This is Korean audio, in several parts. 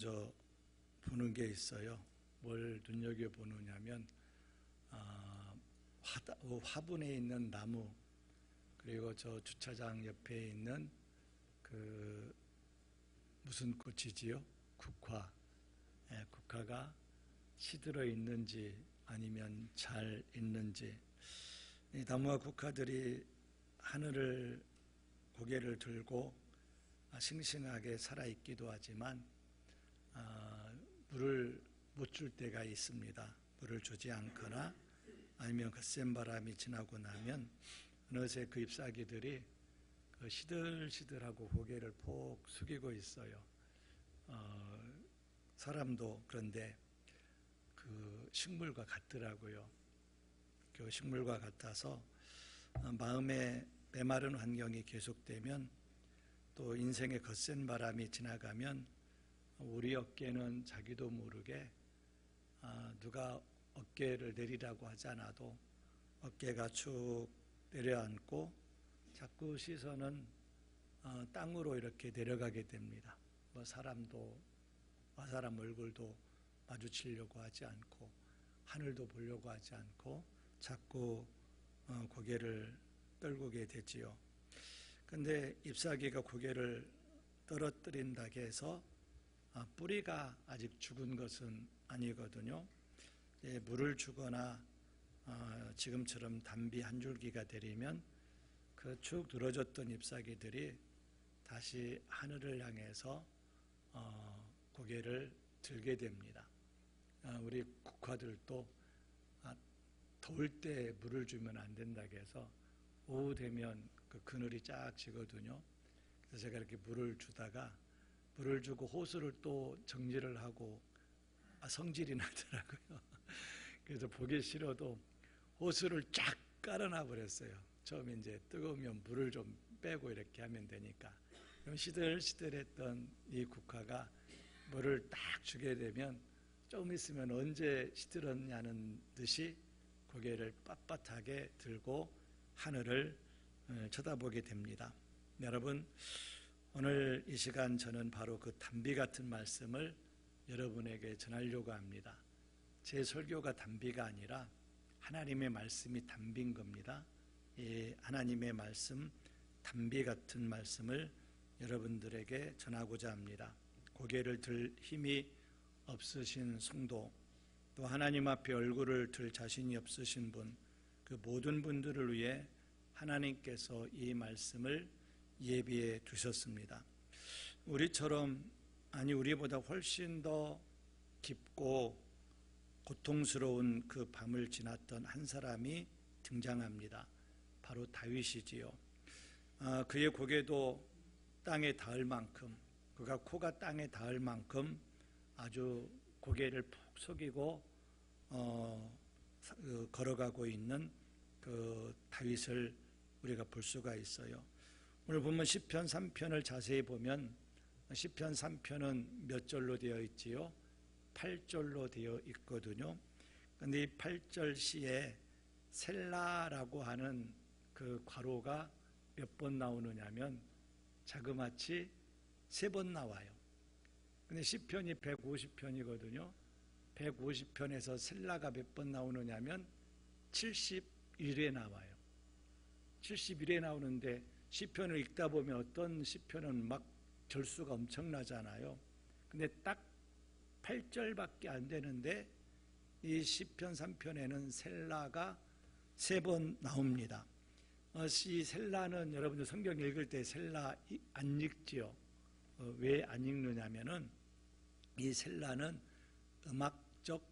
눈여겨져 보는 게 있어요. 뭘 눈여겨보느냐면 화분에 있는 나무, 그리고 저 주차장 옆에 있는 그 무슨 꽃이지요? 국화. 국화가 시들어 있는지 아니면 잘 있는지. 이 나무와 국화들이 하늘을 고개를 들고 싱싱하게 살아있기도 하지만 물을 못 줄 때가 있습니다. 물을 주지 않거나 아니면 거센 바람이 지나고 나면 어느새 그 잎사귀들이 시들시들하고 고개를 폭 숙이고 있어요. 사람도 그런데 그 식물과 같더라고요. 그 식물과 같아서 마음의 메마른 환경이 계속되면, 또 인생의 거센 바람이 지나가면 우리 어깨는 자기도 모르게 누가 어깨를 내리라고 하지 않아도 어깨가 축 내려앉고 자꾸 시선은 땅으로 이렇게 내려가게 됩니다. 사람도 사람 얼굴도 마주치려고 하지 않고 하늘도 보려고 하지 않고 자꾸 고개를 떨구게 되지요. 근데 잎사귀가 고개를 떨어뜨린다고 해서 뿌리가 아직 죽은 것은 아니거든요. 물을 주거나 지금처럼 단비 한 줄기가 내리면 그 쭉 늘어졌던 잎사귀들이 다시 하늘을 향해서 고개를 들게 됩니다. 우리 국화들도 더울 때 물을 주면 안 된다고 해서 오후 되면 그 그늘이 쫙 지거든요. 그래서 제가 이렇게 물을 주다가 물을 주고 호수를 또 정지를 하고 성질이 나더라고요. 그래서 보기 싫어도 호수를 쫙 깔아놔 버렸어요. 처음에 이제 뜨거우면 물을 좀 빼고 이렇게 하면 되니까. 그럼 시들시들했던 이 국화가 물을 딱 주게 되면 조금 있으면 언제 시들었냐는 듯이 고개를 빳빳하게 들고 하늘을 쳐다보게 됩니다. 여러분, 오늘 이 시간 저는 바로 그 단비 같은 말씀을 여러분에게 전하려고 합니다. 제 설교가 단비가 아니라 하나님의 말씀이 단비인 겁니다. 이 하나님의 말씀, 단비 같은 말씀을 여러분들에게 전하고자 합니다. 고개를 들 힘이 없으신 성도, 또 하나님 앞에 얼굴을 들 자신이 없으신 분, 그 모든 분들을 위해 하나님께서 이 말씀을 예비해 두셨습니다. 우리처럼, 아니 우리보다 훨씬 더 깊고 고통스러운 그 밤을 지났던 한 사람이 등장합니다. 바로 다윗이지요. 그의 고개도 땅에 닿을 만큼, 그가 코가 땅에 닿을 만큼 아주 고개를 푹 숙이고 걸어가고 있는 그 다윗을 우리가 볼 수가 있어요. 오늘 보면 시편 3편을 자세히 보면 시편 3편은 몇 절로 되어 있지요? 8절로 되어 있거든요. 그런데 이 8절 시에 셀라라고 하는 그 괄호가 몇 번 나오느냐면 자그마치 3번 나와요. 근데 시편이 150편이거든요. 150편에서 셀라가 몇 번 나오느냐면 71회 나와요. 71회 나오는데 시편을 읽다 보면 어떤 시편은 막 절수가 엄청나잖아요. 근데 딱 8절밖에 안 되는데 이 시편 3편에는 셀라가 3번 나옵니다. 이 셀라는 여러분들 성경 읽을 때 셀라 안 읽지요. 왜 안 읽느냐면은 이 셀라는 음악적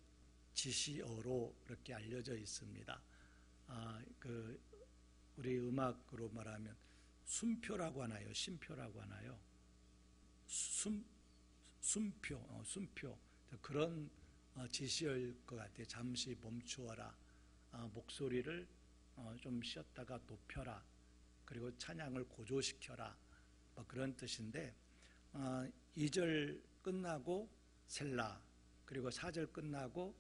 지시어로 이렇게 알려져 있습니다. 우리 음악으로 말하면 순표라고 하나요? 심표라고 하나요? 순표. 그런 지시어일 것 같아요. 잠시 멈추어라. 목소리를 좀 쉬었다가 높여라. 그리고 찬양을 고조시켜라. 그런 뜻인데 2절 끝나고 셀라, 그리고 4절 끝나고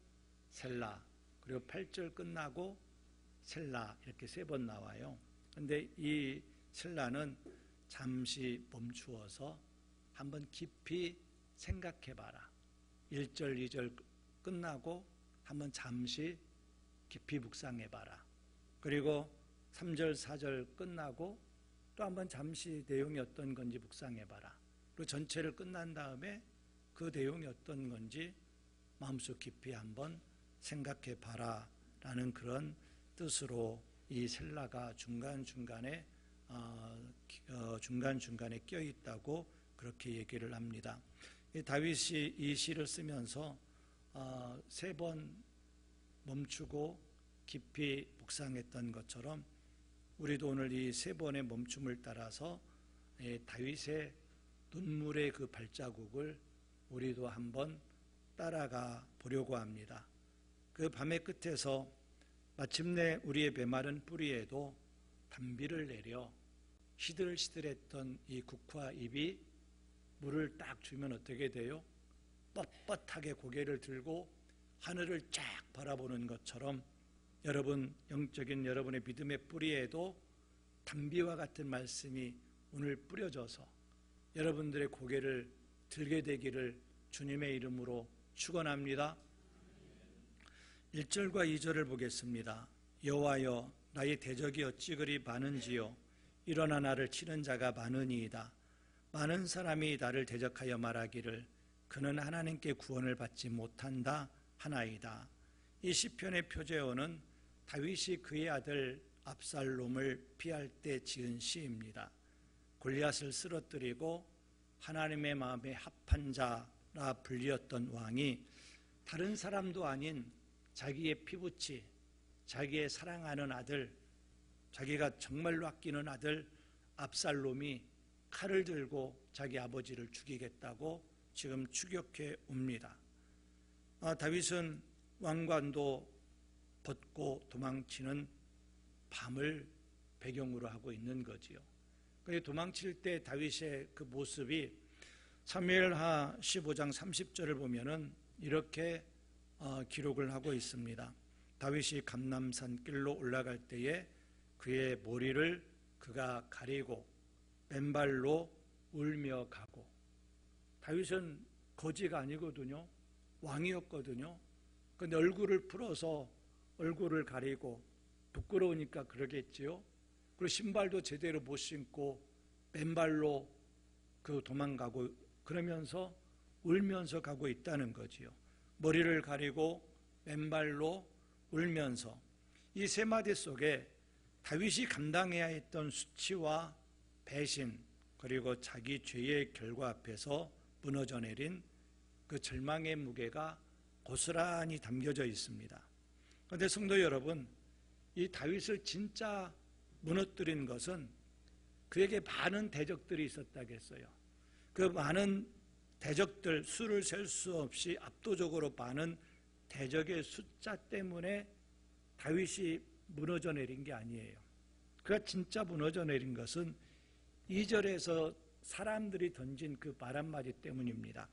셀라, 그리고 8절 끝나고 셀라, 이렇게 3번 나와요. 그런데 이 셀라는 잠시 멈추어서 한번 깊이 생각해봐라. 1절, 2절 끝나고 한번 잠시 깊이 묵상해봐라. 그리고 3절, 4절 끝나고 또 한번 잠시 내용이 어떤 건지 묵상해봐라. 그리고 전체를 끝난 다음에 그 내용이 어떤 건지 마음속 깊이 한번 생각해봐라 라는 그런 뜻으로 이 셀라가 중간중간에 껴있다고 그렇게 얘기를 합니다. 다윗이 이 시를 쓰면서 3번 멈추고 깊이 묵상했던 것처럼 우리도 오늘 이 3번의 멈춤을 따라서 다윗의 눈물의 그 발자국을 우리도 한번 따라가 보려고 합니다. 그 밤의 끝에서 마침내 우리의 메마른 뿌리에도 단비를 내려 시들시들했던 이 국화 잎이 물을 딱 주면 어떻게 돼요? 뻣뻣하게 고개를 들고 하늘을 쫙 바라보는 것처럼 여러분, 영적인 여러분의 믿음의 뿌리에도 단비와 같은 말씀이 오늘 뿌려져서 여러분들의 고개를 들게 되기를 주님의 이름으로 축원합니다. 1절과 2절을 보겠습니다. 여호와여, 나의 대적이 어찌 그리 많은지요. 일어나 나를 치는 자가 많으니이다. 많은 사람이 나를 대적하여 말하기를 그는 하나님께 구원을 받지 못한다 하나이다. 이 시편의 표제어는 다윗이 그의 아들 압살롬을 피할 때 지은 시입니다. 골리앗을 쓰러뜨리고 하나님의 마음에 합한 자라 불리었던 왕이 다른 사람도 아닌 자기의 피부치, 자기의 사랑하는 아들, 자기가 정말로 아끼는 아들 압살롬이 칼을 들고 자기 아버지를 죽이겠다고 지금 추격해 옵니다. 다윗은 왕관도 벗고 도망치는 밤을 배경으로 하고 있는 거지요. 도망칠 때 다윗의 그 모습이 사무엘하 15장 30절을 보면은 이렇게 기록을 하고 있습니다. 다윗이 감람산 길로 올라갈 때에 그의 머리를 그가 가리고 맨발로 울며 가고. 다윗은 거지가 아니거든요. 왕이었거든요. 그런데 얼굴을 풀어서 얼굴을 가리고 부끄러우니까 그러겠지요. 그리고 신발도 제대로 못 신고 맨발로 도망가고 그러면서 울면서 가고 있다는 거지요. 머리를 가리고 맨발로 울면서 이 세 마디 속에 다윗이 감당해야 했던 수치와 배신 그리고 자기 죄의 결과 앞에서 무너져 내린 그 절망의 무게가 고스란히 담겨져 있습니다. 그런데 성도 여러분, 이 다윗을 진짜 무너뜨린 것은 그에게 많은 대적들이 있었다겠어요. 그 많은 대적들, 수를 셀 수 없이 압도적으로 많은 대적의 숫자 때문에 다윗이 무너져 내린 게 아니에요. 그가 진짜 무너져 내린 것은 2절에서 사람들이 던진 그 말 한마디 때문입니다.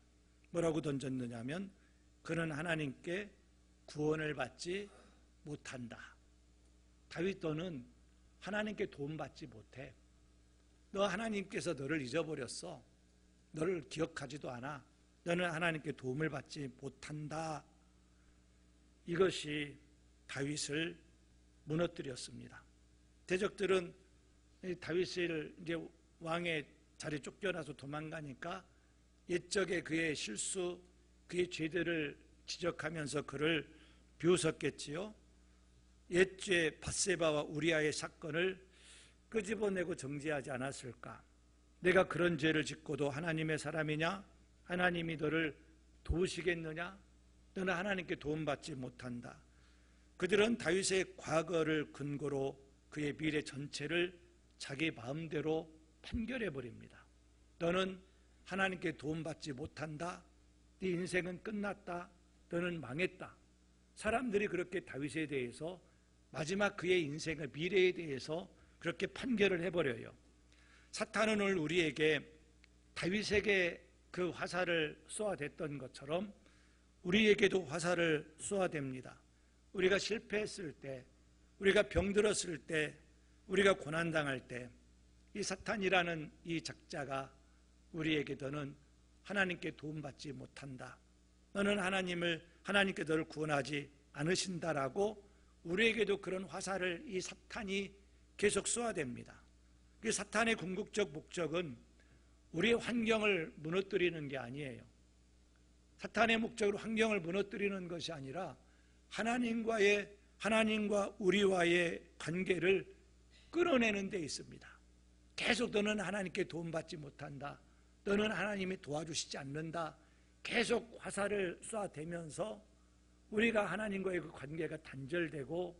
뭐라고 던졌느냐면 그는 하나님께 구원을 받지 못한다. 다윗, 너는 하나님께 도움받지 못해. 너 하나님께서 너를 잊어버렸어. 너를 기억하지도 않아. 너는 하나님께 도움을 받지 못한다. 이것이 다윗을 무너뜨렸습니다. 대적들은 다윗을 이제 왕의 자리에 쫓겨나서 도망가니까 옛적에 그의 실수, 그의 죄들을 지적하면서 그를 비웃었겠지요. 옛죄 밧세바와 우리아의 사건을 끄집어내고 정죄하지 않았을까? 내가 그런 죄를 짓고도 하나님의 사람이냐? 하나님이 너를 도우시겠느냐? 너는 하나님께 도움받지 못한다. 그들은 다윗의 과거를 근거로 그의 미래 전체를 자기 마음대로 판결해버립니다. 너는 하나님께 도움받지 못한다. 네 인생은 끝났다. 너는 망했다. 사람들이 그렇게 다윗에 대해서 마지막 그의 인생의 미래에 대해서 그렇게 판결을 해버려요. 사탄은 오늘 우리에게 다윗에게 그 화살을 쏘아댔던 것처럼 우리에게도 화살을 쏘아댑니다. 우리가 실패했을 때, 우리가 병들었을 때, 우리가 고난당할 때 이 사탄이라는 이 작자가 우리에게도는 하나님께 도움받지 못한다. 너는 하나님께 너를 구원하지 않으신다라고 우리에게도 그런 화살을 이 사탄이 계속 쏘아댑니다. 그 사탄의 궁극적 목적은 우리의 환경을 무너뜨리는 게 아니에요. 사탄의 목적으로 환경을 무너뜨리는 것이 아니라 하나님과 우리와의 관계를 끊어내는 데 있습니다. 계속 너는 하나님께 도움받지 못한다. 너는 하나님이 도와주시지 않는다. 계속 화살을 쏴대면서 우리가 하나님과의 그 관계가 단절되고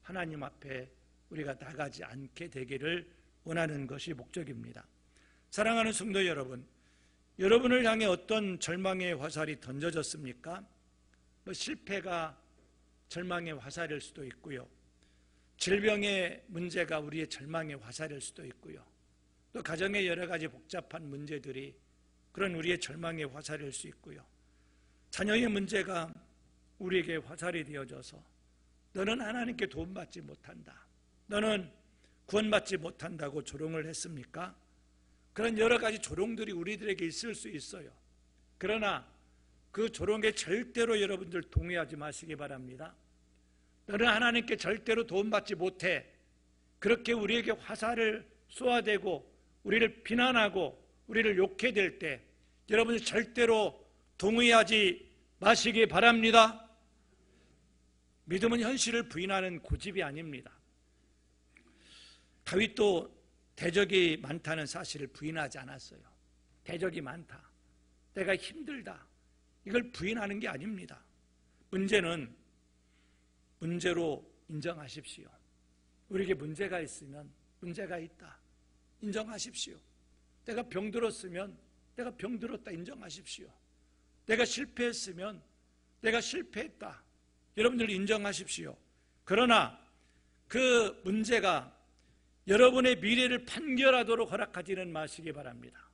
하나님 앞에 우리가 나가지 않게 되기를 원하는 것이 목적입니다. 사랑하는 성도 여러분, 여러분을 향해 어떤 절망의 화살이 던져졌습니까? 실패가 절망의 화살일 수도 있고요. 질병의 문제가 우리의 절망의 화살일 수도 있고요. 또 가정의 여러 가지 복잡한 문제들이 그런 우리의 절망의 화살일 수 있고요. 자녀의 문제가 우리에게 화살이 되어져서 너는 하나님께 도움받지 못한다. 너는 구원받지 못한다고 조롱을 했습니까? 그런 여러 가지 조롱들이 우리들에게 있을 수 있어요. 그러나 그 조롱에 절대로 여러분들 동의하지 마시기 바랍니다. 너는 하나님께 절대로 도움받지 못해. 그렇게 우리에게 화살을 쏘아대고 우리를 비난하고 우리를 욕해댈 때 여러분들 절대로 동의하지 마시기 바랍니다. 믿음은 현실을 부인하는 고집이 아닙니다. 다윗도 대적이 많다는 사실을 부인하지 않았어요. 대적이 많다. 내가 힘들다. 이걸 부인하는 게 아닙니다. 문제는 문제로 인정하십시오. 우리에게 문제가 있으면 문제가 있다. 인정하십시오. 내가 병들었으면 내가 병들었다 인정하십시오. 내가 실패했으면 내가 실패했다. 여러분들 인정하십시오. 그러나 그 문제가 여러분의 미래를 판결하도록 허락하지는 마시기 바랍니다.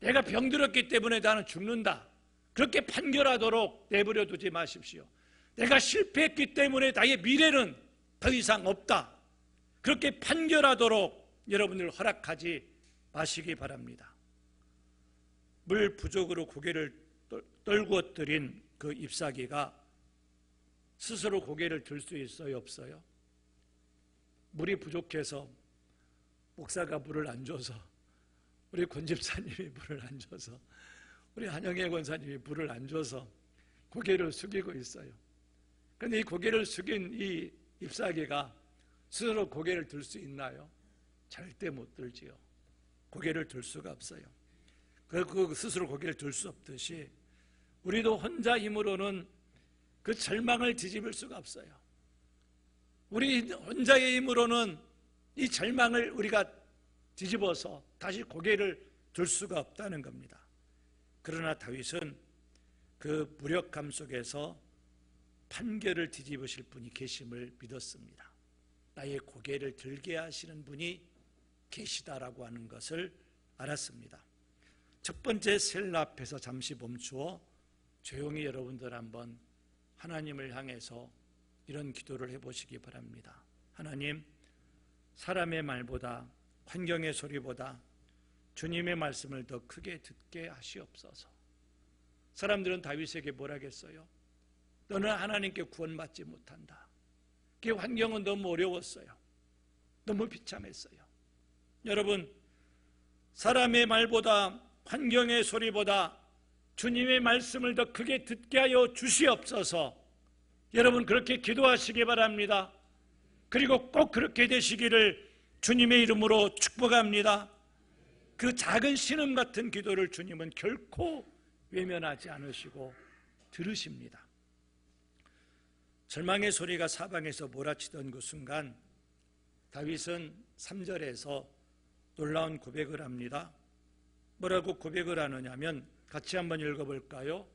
내가 병들었기 때문에 나는 죽는다. 그렇게 판결하도록 내버려 두지 마십시오. 내가 실패했기 때문에 나의 미래는 더 이상 없다. 그렇게 판결하도록 여러분을 허락하지 마시기 바랍니다. 물 부족으로 고개를 떨구어뜨린 그 잎사귀가 스스로 고개를 들 수 있어요, 없어요? 물이 부족해서 목사가 물을 안 줘서, 우리 권집사님이 물을 안 줘서, 우리 한영애 권사님이 물을 안 줘서 고개를 숙이고 있어요. 그런데 이 고개를 숙인 이 잎사귀가 스스로 고개를 들 수 있나요? 절대 못 들지요. 고개를 들 수가 없어요. 그 스스로 고개를 들 수 없듯이 우리도 혼자 힘으로는 그 절망을 뒤집을 수가 없어요. 우리 혼자의 힘으로는 이 절망을 우리가 뒤집어서 다시 고개를 들 수가 없다는 겁니다. 그러나 다윗은 그 무력함 속에서 판결을 뒤집으실 분이 계심을 믿었습니다. 나의 고개를 들게 하시는 분이 계시다라고 하는 것을 알았습니다. 첫 번째 셀라 앞에서 잠시 멈추어 조용히 여러분들 한번 하나님을 향해서 이런 기도를 해보시기 바랍니다. 하나님, 사람의 말보다 환경의 소리보다 주님의 말씀을 더 크게 듣게 하시옵소서. 사람들은 다윗에게 뭐라겠어요? 너는 하나님께 구원받지 못한다. 그 환경은 너무 어려웠어요. 너무 비참했어요. 여러분, 사람의 말보다 환경의 소리보다 주님의 말씀을 더 크게 듣게 하여 주시옵소서. 여러분 그렇게 기도하시기 바랍니다. 그리고 꼭 그렇게 되시기를 주님의 이름으로 축복합니다. 그 작은 신음 같은 기도를 주님은 결코 외면하지 않으시고 들으십니다. 절망의 소리가 사방에서 몰아치던 그 순간 다윗은 3절에서 놀라운 고백을 합니다. 뭐라고 고백을 하느냐면 같이 한번 읽어볼까요?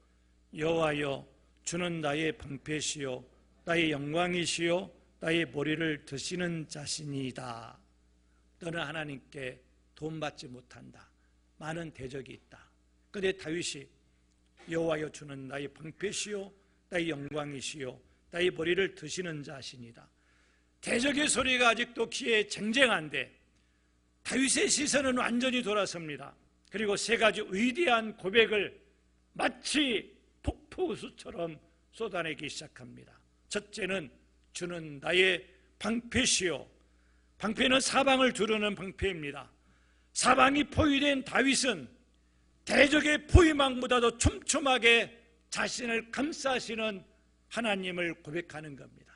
여호와여, 주는 나의 방패시요 나의 영광이시요 나의 머리를 드시는 자신이다. 너는 하나님께 도움받지 못한다. 많은 대적이 있다. 그런데 다윗이 여호와여, 주는 나의 방패시요 나의 영광이시요 나의 머리를 드시는 자신이다. 대적의 소리가 아직도 귀에 쟁쟁한데 다윗의 시선은 완전히 돌아섭니다. 그리고 세 가지 위대한 고백을 마치 폭포수처럼 쏟아내기 시작합니다. 첫째는 주는 나의 방패시요. 방패는 사방을 두르는 방패입니다. 사방이 포위된 다윗은 대적의 포위망보다도 촘촘하게 자신을 감싸시는 하나님을 고백하는 겁니다.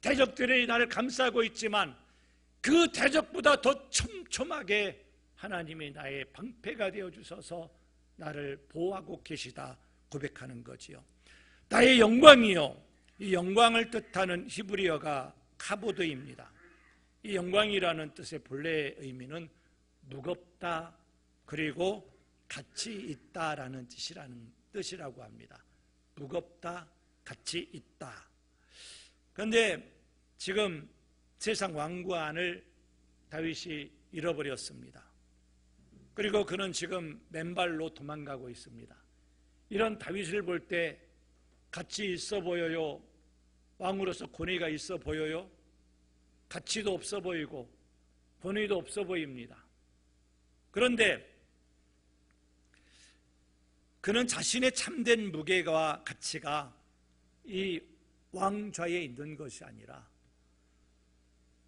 대적들이 나를 감싸고 있지만 그 대적보다 더 촘촘하게 하나님이 나의 방패가 되어주셔서 나를 보호하고 계시다 고백하는 거지요. 나의 영광이요. 이 영광을 뜻하는 히브리어가 카보드입니다. 이 영광이라는 뜻의 본래 의미는 무겁다 그리고 가치 있다라는 뜻이라고 합니다. 무겁다, 가치 있다. 그런데 지금 세상 왕관을 다윗이 잃어버렸습니다. 그리고 그는 지금 맨발로 도망가고 있습니다. 이런 다윗을 볼 때 가치 있어 보여요? 왕으로서 권위가 있어 보여요? 가치도 없어 보이고 권위도 없어 보입니다. 그런데 그는 자신의 참된 무게와 가치가 이 왕좌에 있는 것이 아니라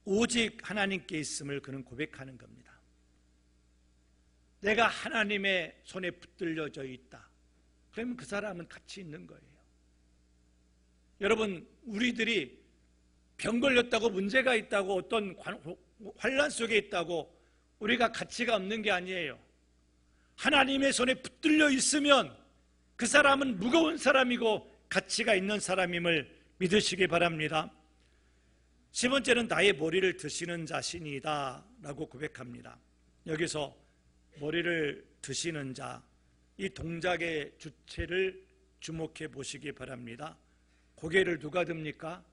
오직 하나님께 있음을 그는 고백하는 겁니다. 내가 하나님의 손에 붙들려져 있다. 그러면 그 사람은 가치 있는 거예요. 여러분, 우리들이 병 걸렸다고 문제가 있다고 어떤 환난 속에 있다고 우리가 가치가 없는 게 아니에요. 하나님의 손에 붙들려 있으면 그 사람은 무거운 사람이고 가치가 있는 사람임을 믿으시기 바랍니다. 세 번째는 나의 머리를 드시는 자신이다 라고 고백합니다. 여기서 머리를 드시는 자, 이 동작의 주체를 주목해 보시기 바랍니다. 고개를 누가 듭니까?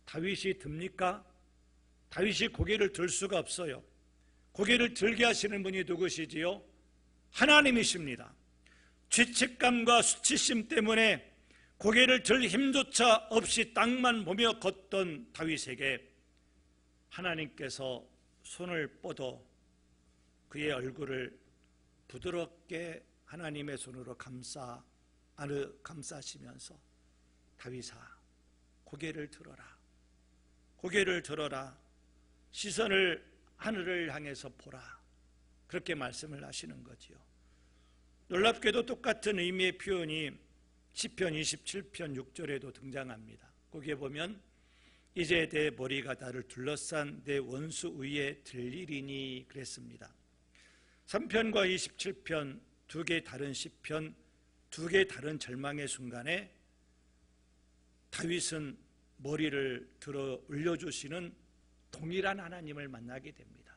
다윗이 듭니까? 다윗이 고개를 들 수가 없어요. 고개를 들게 하시는 분이 누구시지요? 하나님이십니다. 죄책감과 수치심 때문에 고개를 들 힘조차 없이 땅만 보며 걷던 다윗에게 하나님께서 손을 뻗어 그의 얼굴을 부드럽게 하나님의 손으로 감싸시면서 다윗아, 고개를 들어라. 고개를 들어라. 시선을 하늘을 향해서 보라. 그렇게 말씀을 하시는 거지요. 놀랍게도 똑같은 의미의 표현이 시편 27편 6절에도 등장합니다. 거기에 보면 이제 내 머리가 나를 둘러싼 내 원수 위에 들리리니 그랬습니다. 3편과 27편 두 개 다른 시편, 두 개 다른 절망의 순간에 다윗은 머리를 들어 올려주시는 동일한 하나님을 만나게 됩니다.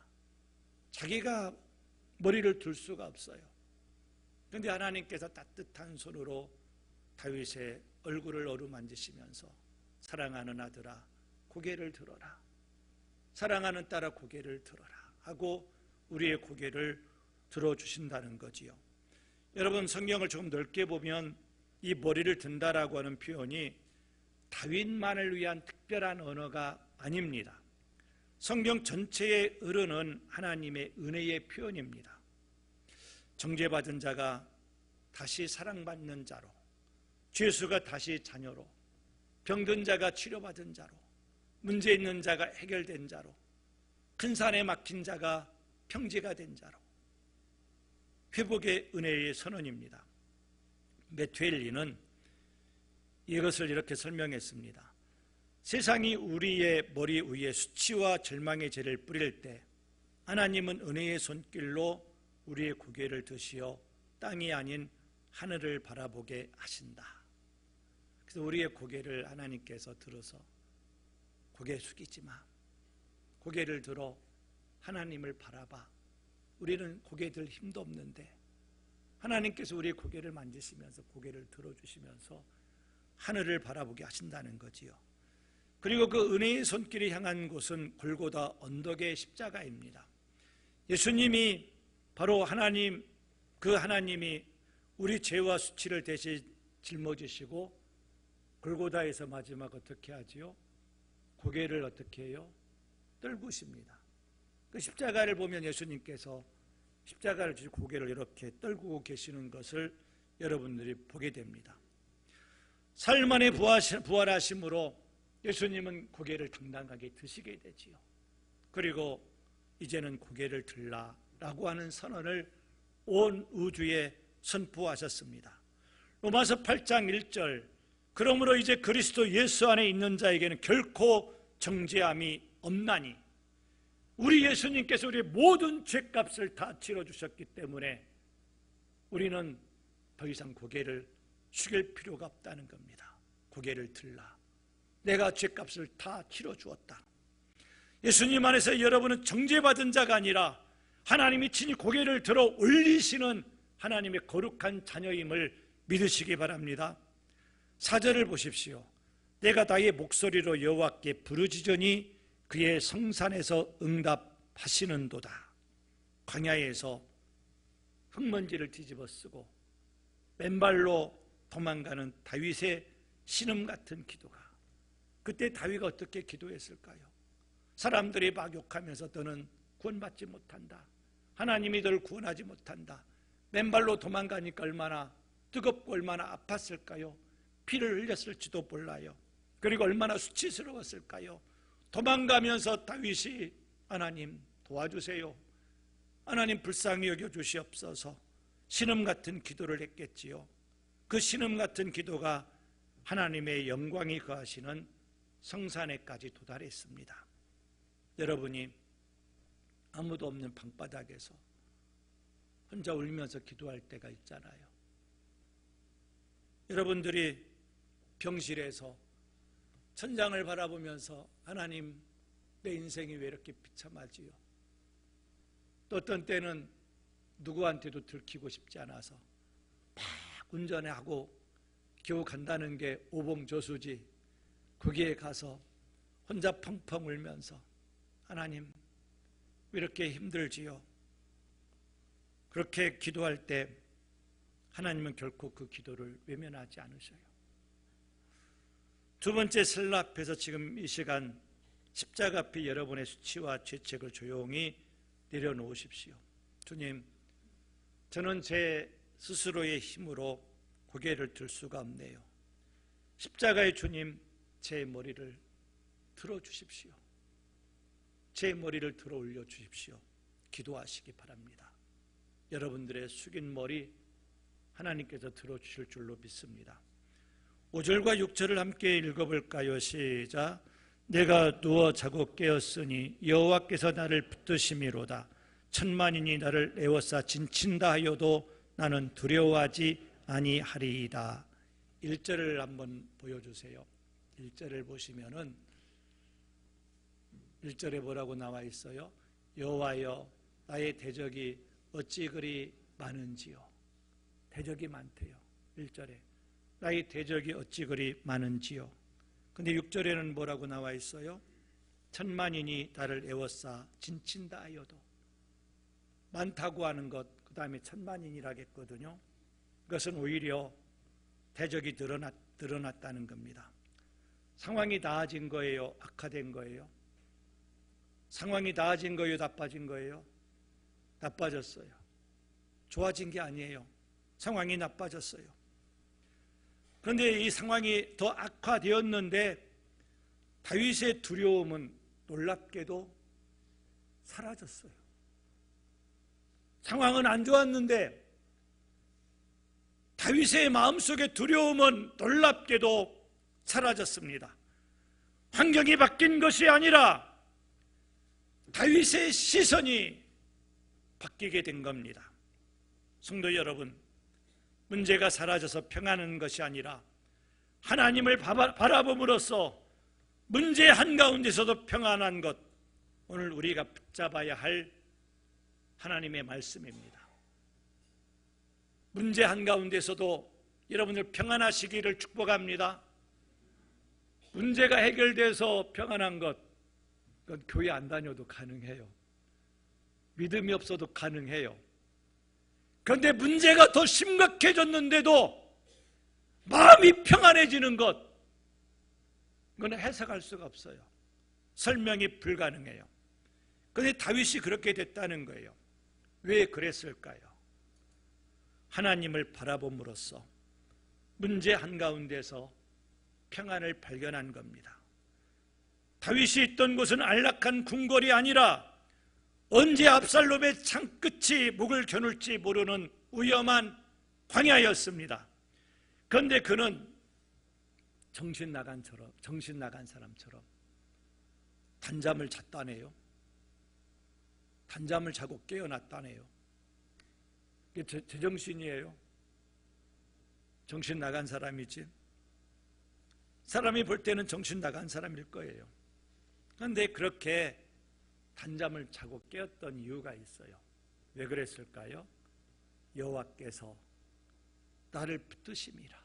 자기가 머리를 들 수가 없어요. 그런데 하나님께서 따뜻한 손으로 다윗의 얼굴을 어루만지시면서 사랑하는 아들아, 고개를 들어라. 사랑하는 딸아, 고개를 들어라 하고 우리의 고개를 들어주신다는 거지요. 여러분, 성경을 조금 넓게 보면 이 머리를 든다라고 하는 표현이 다윗만을 위한 특별한 언어가 아닙니다. 성경 전체에 흐르는 하나님의 은혜의 표현입니다. 정죄받은 자가 다시 사랑받는 자로, 죄수가 다시 자녀로, 병든 자가 치료받은 자로, 문제 있는 자가 해결된 자로, 큰 산에 막힌 자가 평지가 된 자로, 회복의 은혜의 선언입니다. 메투엘리는 이것을 이렇게 설명했습니다. 세상이 우리의 머리 위에 수치와 절망의 죄를 뿌릴 때 하나님은 은혜의 손길로 우리의 고개를 드시어 땅이 아닌 하늘을 바라보게 하신다. 그래서 우리의 고개를 하나님께서 들어서 고개 숙이지 마. 고개를 들어 하나님을 바라봐. 우리는 고개 들 힘도 없는데 하나님께서 우리의 고개를 만지시면서 고개를 들어주시면서 하늘을 바라보게 하신다는 거지요. 그리고 그 은혜의 손길이 향한 곳은 골고다 언덕의 십자가입니다. 예수님이 바로 하나님, 그 하나님이 우리 죄와 수치를 대신 짊어지시고 골고다에서 마지막 어떻게 하지요? 고개를 어떻게 해요? 떨구십니다. 그 십자가를 보면 예수님께서 십자가를 지고 고개를 이렇게 떨구고 계시는 것을 여러분들이 보게 됩니다. 사흘 만에 부활하심으로 예수님은 고개를 당당하게 드시게 되지요. 그리고 이제는 고개를 들라라고 하는 선언을 온 우주에 선포하셨습니다. 로마서 8장 1절, 그러므로 이제 그리스도 예수 안에 있는 자에게는 결코 정죄함이 없나니, 우리 예수님께서 우리의 모든 죄값을 다 치러주셨기 때문에 우리는 더 이상 고개를 숙일 필요가 없다는 겁니다. 고개를 들라. 내가 죄값을 다 치러주었다. 예수님 안에서 여러분은 정죄받은 자가 아니라 하나님이 친히 고개를 들어 올리시는 하나님의 거룩한 자녀임을 믿으시기 바랍니다. 4절을 보십시오. 내가 나의 목소리로 여호와께 부르짖으니 그의 성산에서 응답하시는도다. 광야에서 흙먼지를 뒤집어 쓰고 맨발로 도망가는 다윗의 신음 같은 기도가, 그때 다윗이 어떻게 기도했을까요? 사람들이 막 욕하면서 너는 구원받지 못한다, 하나님이 너를 구원하지 못한다, 맨발로 도망가니까 얼마나 뜨겁고 얼마나 아팠을까요? 피를 흘렸을지도 몰라요. 그리고 얼마나 수치스러웠을까요? 도망가면서 다윗이 하나님 도와주세요, 하나님 불쌍히 여겨주시옵소서, 신음 같은 기도를 했겠지요. 그 신음 같은 기도가 하나님의 영광이 거하시는 성산에까지 도달했습니다. 여러분이 아무도 없는 방바닥에서 혼자 울면서 기도할 때가 있잖아요. 여러분들이 병실에서 천장을 바라보면서 하나님, 내 인생이 왜 이렇게 비참하지요? 또 어떤 때는 누구한테도 들키고 싶지 않아서 막 운전하고 겨우 간다는 게 오봉저수지, 거기에 가서 혼자 펑펑 울면서 하나님 왜 이렇게 힘들지요? 그렇게 기도할 때 하나님은 결코 그 기도를 외면하지 않으셔요. 두 번째, 설라 앞에서 지금 이 시간 십자가 앞에 여러분의 수치와 죄책을 조용히 내려놓으십시오. 주님, 저는 제 스스로의 힘으로 고개를 들 수가 없네요. 십자가의 주님, 제 머리를 들어주십시오. 제 머리를 들어 올려주십시오. 기도하시기 바랍니다. 여러분들의 숙인 머리 하나님께서 들어주실 줄로 믿습니다. 5절과 6절을 함께 읽어볼까요? 시작. 내가 누워 자고 깨었으니 여호와께서 나를 붙드심이로다. 천만인이 나를 에워싸 진친다 하여도 나는 두려워하지 아니하리이다. 1절을 한번 보여주세요. 1절을 보시면은 1절에 뭐라고 나와 있어요? 여호와여, 나의 대적이 어찌 그리 많은지요. 대적이 많대요. 1절에 나의 대적이 어찌 그리 많은지요. 근데 6절에는 뭐라고 나와 있어요? 천만인이 나를 에워싸 진친다 하여도. 많다고 하는 것, 그 다음에 천만인이라겠거든요. 그것은 오히려 대적이 드러났다는 겁니다. 상황이 나아진 거예요? 악화된 거예요? 상황이 나아진 거예요? 나빠진 거예요? 나빠졌어요. 좋아진 게 아니에요. 상황이 나빠졌어요. 그런데 이 상황이 더 악화되었는데 다윗의 두려움은 놀랍게도 사라졌어요. 상황은 안 좋았는데 다윗의 마음속의 두려움은 놀랍게도 사라졌습니다. 환경이 바뀐 것이 아니라 다윗의 시선이 바뀌게 된 겁니다. 성도 여러분, 문제가 사라져서 평안한 것이 아니라 하나님을 바라봄으로써 문제 한가운데서도 평안한 것, 오늘 우리가 붙잡아야 할 하나님의 말씀입니다. 문제 한가운데서도 여러분들 평안하시기를 축복합니다. 문제가 해결돼서 평안한 것, 그건 교회 안 다녀도 가능해요. 믿음이 없어도 가능해요. 그런데 문제가 더 심각해졌는데도 마음이 평안해지는 것, 그건 해석할 수가 없어요. 설명이 불가능해요. 그런데 다윗이 그렇게 됐다는 거예요. 왜 그랬을까요? 하나님을 바라봄으로써 문제 한가운데서 평안을 발견한 겁니다. 다윗이 있던 곳은 안락한 궁궐이 아니라 언제 압살롬의 창끝이 목을 겨눌지 모르는 위험한 광야였습니다. 그런데 그는 정신 나간 사람처럼 단잠을 잤다네요. 단잠을 자고 깨어났다네요. 이게 제정신이에요. 정신 나간 사람이지. 사람이 볼 때는 정신 나간 사람일 거예요. 그런데 그렇게 단잠을 자고 깨었던 이유가 있어요. 왜 그랬을까요? 여호와께서 나를 붙드심이라.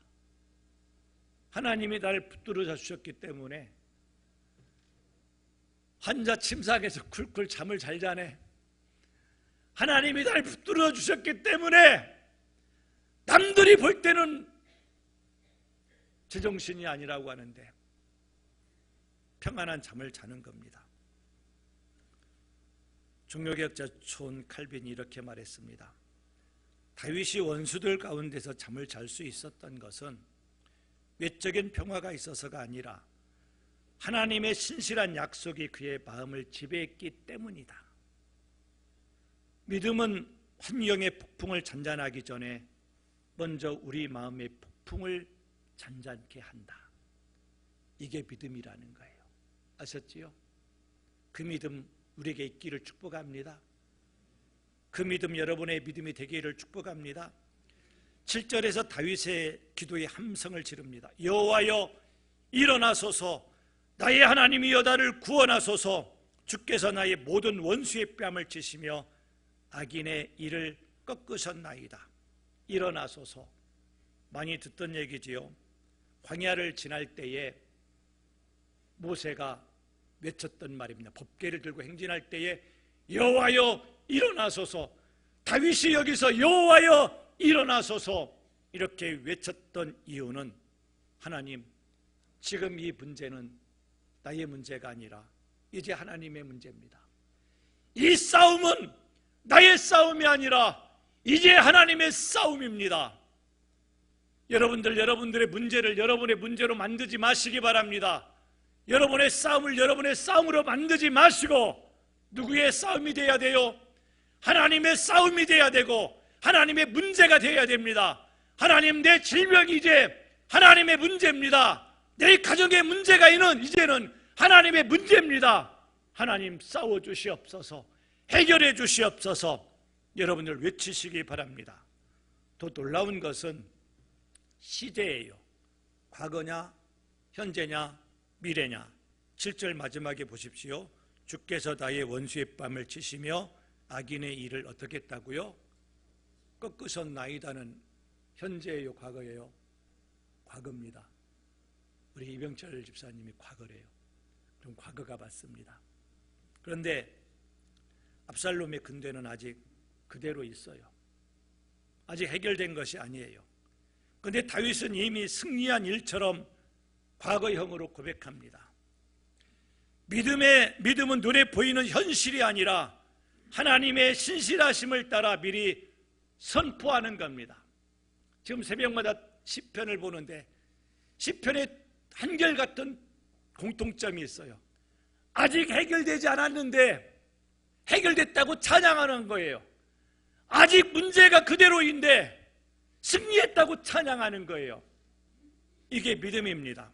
하나님이 나를 붙들어 주셨기 때문에 환자 침상에서 쿨쿨 잠을 잘 자네. 하나님이 나를 붙들어 주셨기 때문에 남들이 볼 때는 제정신이 아니라고 하는데 평안한 잠을 자는 겁니다. 종교개혁자 존 칼빈이 이렇게 말했습니다. 다윗이 원수들 가운데서 잠을 잘 수 있었던 것은 외적인 평화가 있어서가 아니라 하나님의 신실한 약속이 그의 마음을 지배했기 때문이다. 믿음은 환경의 폭풍을 잔잔하기 전에 먼저 우리 마음의 폭풍을 잔잔케 한다. 이게 믿음이라는 거예요. 아셨지요? 그 믿음 우리에게 있기를 축복합니다. 그 믿음 여러분의 믿음이 되기를 축복합니다. 7절에서 다윗의 기도의 함성을 지릅니다. 여호와여 일어나소서, 나의 하나님이여 나를 구원하소서. 주께서 나의 모든 원수의 뺨을 치시며 악인의 일을 꺾으셨나이다. 일어나소서. 많이 듣던 얘기지요. 광야를 지날 때에 모세가 외쳤던 말입니다. 법궤를 들고 행진할 때에 여호와여 일어나소서, 다윗이 여기서 여호와여 일어나소서 이렇게 외쳤던 이유는 하나님, 지금 이 문제는 나의 문제가 아니라 이제 하나님의 문제입니다. 이 싸움은 나의 싸움이 아니라 이제 하나님의 싸움입니다. 여러분들의 문제를 여러분의 문제로 만들지 마시기 바랍니다. 여러분의 싸움을 여러분의 싸움으로 만들지 마시고 누구의 싸움이 돼야 돼요? 하나님의 싸움이 돼야 되고 하나님의 문제가 돼야 됩니다. 하나님, 내 질병이 이제 하나님의 문제입니다. 내 가정의 문제가 이제는 하나님의 문제입니다. 하나님 싸워주시옵소서, 해결해 주시옵소서. 여러분들 외치시기 바랍니다. 더 놀라운 것은 시제예요. 과거냐 현재냐 미래냐. 7절 마지막에 보십시오. 주께서 나의 원수의 뺨을 치시며 악인의 일을 어떻게 했다고요? 꺾으셨나이다는 현재예요 과거예요? 과거입니다. 우리 이병철 집사님이 과거래요. 그럼 과거가 맞습니다. 그런데 압살롬의 근대는 아직 그대로 있어요. 아직 해결된 것이 아니에요. 그런데 다윗은 이미 승리한 일처럼 과거형으로 고백합니다. 믿음은 눈에 보이는 현실이 아니라 하나님의 신실하심을 따라 미리 선포하는 겁니다. 지금 새벽마다 시편을 보는데 시편에 한결같은 공통점이 있어요. 아직 해결되지 않았는데 해결됐다고 찬양하는 거예요. 아직 문제가 그대로인데 승리했다고 찬양하는 거예요. 이게 믿음입니다.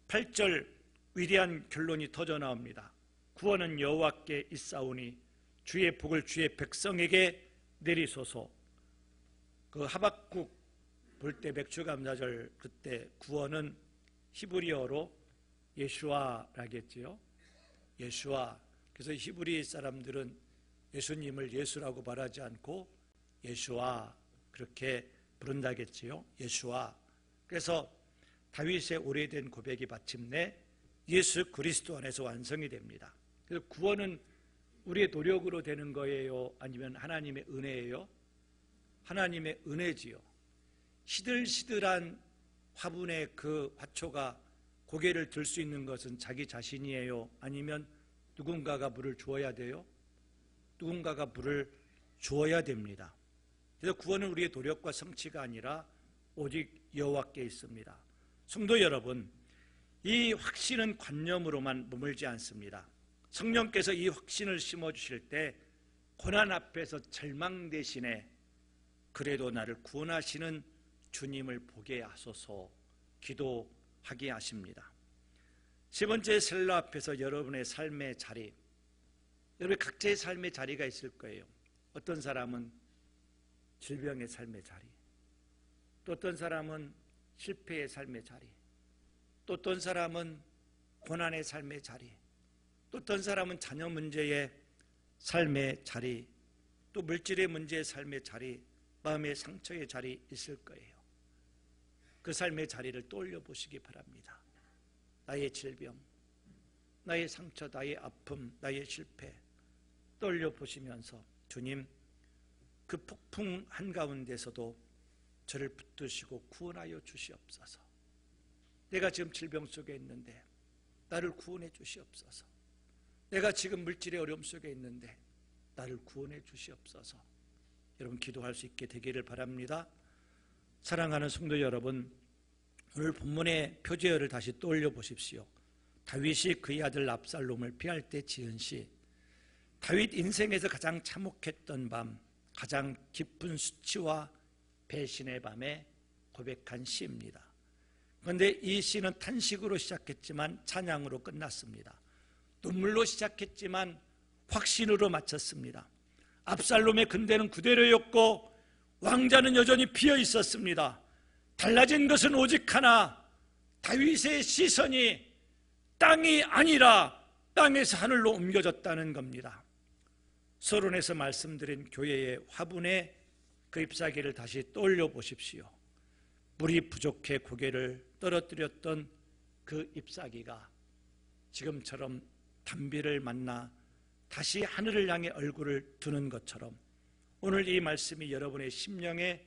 8절 위대한 결론이 터져 나옵니다. 구원은 여호와께 있사오니 주의 복을 주의 백성에게 내리소서. 그 하박국 볼 때 맥주감사절 그때 구원은 히브리어로 예슈아라겠지요. 예슈아. 그래서 히브리 사람들은 예수님을 예수라고 말하지 않고 예슈아 그렇게 부른다겠지요. 예슈아. 그래서 다윗의 오래된 고백이 마침내 예수 그리스도 안에서 완성이 됩니다. 그래서 구원은 우리의 노력으로 되는 거예요? 아니면 하나님의 은혜예요? 하나님의 은혜지요. 시들시들한 화분의 그 화초가 고개를 들 수 있는 것은 자기 자신이에요? 아니면 누군가가 물을 주어야 돼요? 누군가가 물을 주어야 됩니다. 그래서 구원은 우리의 노력과 성취가 아니라 오직 여호와께 있습니다. 성도 여러분, 이 확신은 관념으로만 머물지 않습니다. 성령께서 이 확신을 심어주실 때 고난 앞에서 절망 대신에 그래도 나를 구원하시는 주님을 보게 하소서 기도하게 하십니다. 세 번째, 셀라 앞에서 여러분의 삶의 자리, 여러분 각자의 삶의 자리가 있을 거예요. 어떤 사람은 질병의 삶의 자리, 또 어떤 사람은 실패의 삶의 자리, 또 어떤 사람은 고난의 삶의 자리, 또 어떤 사람은 자녀 문제의 삶의 자리, 또 물질의 문제의 삶의 자리, 마음의 상처의 자리 있을 거예요. 그 삶의 자리를 떠올려 보시기 바랍니다. 나의 질병, 나의 상처, 나의 아픔, 나의 실패 떠올려 보시면서 주님, 그 폭풍 한가운데서도 저를 붙드시고 구원하여 주시옵소서. 내가 지금 질병 속에 있는데 나를 구원해 주시옵소서. 내가 지금 물질의 어려움 속에 있는데 나를 구원해 주시옵소서. 여러분 기도할 수 있게 되기를 바랍니다. 사랑하는 성도 여러분, 오늘 본문의 표제어를 다시 떠올려 보십시오. 다윗이 그의 아들 압살롬을 피할 때 지은 시, 다윗 인생에서 가장 참혹했던 밤, 가장 깊은 수치와 배신의 밤에 고백한 시입니다. 그런데 이 시는 탄식으로 시작했지만 찬양으로 끝났습니다. 눈물로 시작했지만 확신으로 마쳤습니다. 압살롬의 근대는 그대로였고 왕자는 여전히 비어 있었습니다. 달라진 것은 오직 하나, 다윗의 시선이 땅이 아니라 땅에서 하늘로 옮겨졌다는 겁니다. 서론에서 말씀드린 교회의 화분의 그 잎사귀를 다시 떠올려 보십시오. 물이 부족해 고개를 떨어뜨렸던 그 잎사귀가 지금처럼 단비를 만나 다시 하늘을 향해 얼굴을 드는 것처럼 오늘 이 말씀이 여러분의 심령에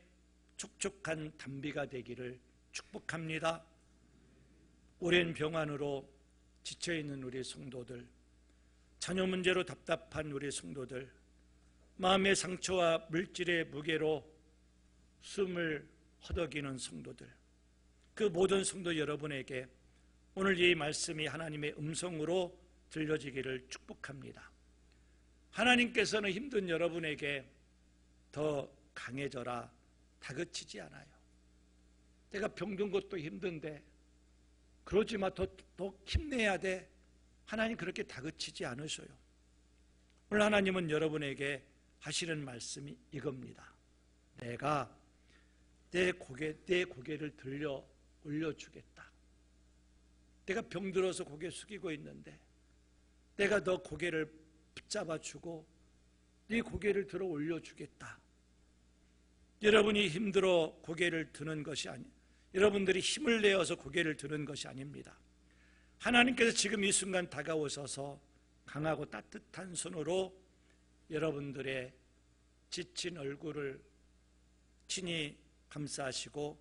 촉촉한 단비가 되기를 축복합니다. 오랜 병환으로 지쳐있는 우리 성도들, 자녀 문제로 답답한 우리 성도들, 마음의 상처와 물질의 무게로 숨을 허덕이는 성도들, 그 모든 성도 여러분에게 오늘 이 말씀이 하나님의 음성으로 들려지기를 축복합니다. 하나님께서는 힘든 여러분에게 더 강해져라 다그치지 않아요. 내가 병든 것도 힘든데 그러지 마, 더 힘내야 돼. 하나님 그렇게 다그치지 않으셔요. 오늘 하나님은 여러분에게 하시는 말씀이 이겁니다. 내가 내 고개를 들려 올려주겠다. 내가 병들어서 고개 숙이고 있는데 내가 너 고개를 붙잡아주고 네 고개를 들어 올려주겠다. 여러분이 힘들어 고개를 드는 것이 아니, 여러분들이 힘을 내어서 고개를 드는 것이 아닙니다. 하나님께서 지금 이 순간 다가오셔서 강하고 따뜻한 손으로 여러분들의 지친 얼굴을 친히 감싸시고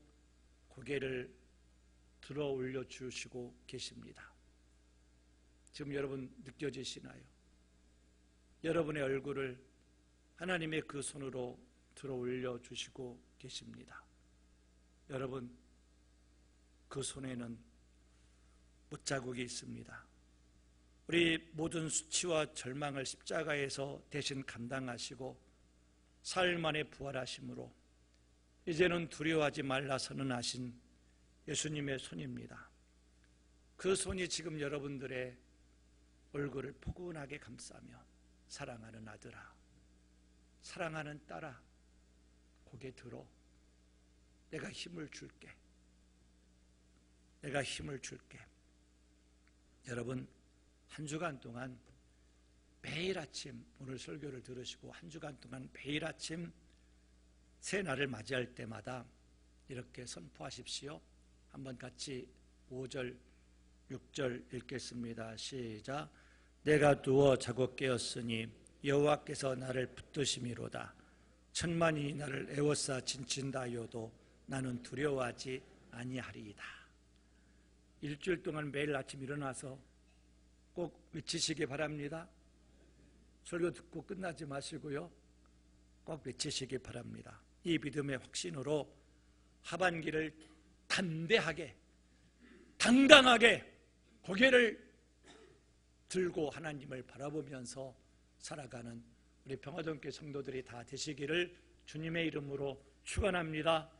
고개를 들어 올려주시고 계십니다. 지금 여러분 느껴지시나요? 여러분의 얼굴을 하나님의 그 손으로 들어 올려주시고 계십니다. 여러분, 그 손에는 못자국이 있습니다. 우리 모든 수치와 절망을 십자가에서 대신 감당하시고 사흘 만에 부활하심으로 이제는 두려워하지 말라 선언하신 예수님의 손입니다. 그 손이 지금 여러분들의 얼굴을 포근하게 감싸며 사랑하는 아들아, 사랑하는 딸아, 고개 들어. 내가 힘을 줄게. 내가 힘을 줄게. 여러분, 한 주간 동안 매일 아침 오늘 설교를 들으시고 한 주간 동안 매일 아침 새 날을 맞이할 때마다 이렇게 선포하십시오. 한번 같이 5절, 6절 읽겠습니다. 시작. 내가 누워 자고 깨었으니 여호와께서 나를 붙드심이로다. 천만이 나를 애워싸 진친다 하여도 나는 두려워하지 아니하리이다. 일주일 동안 매일 아침 일어나서 꼭 외치시기 바랍니다. 설교 듣고 끝나지 마시고요, 꼭 외치시기 바랍니다. 이 믿음의 확신으로 하반기를 담대하게, 당당하게 고개를 들고 하나님을 바라보면서 살아가는 우리 평화동교회 성도들이 다 되시기를 주님의 이름으로 축원합니다.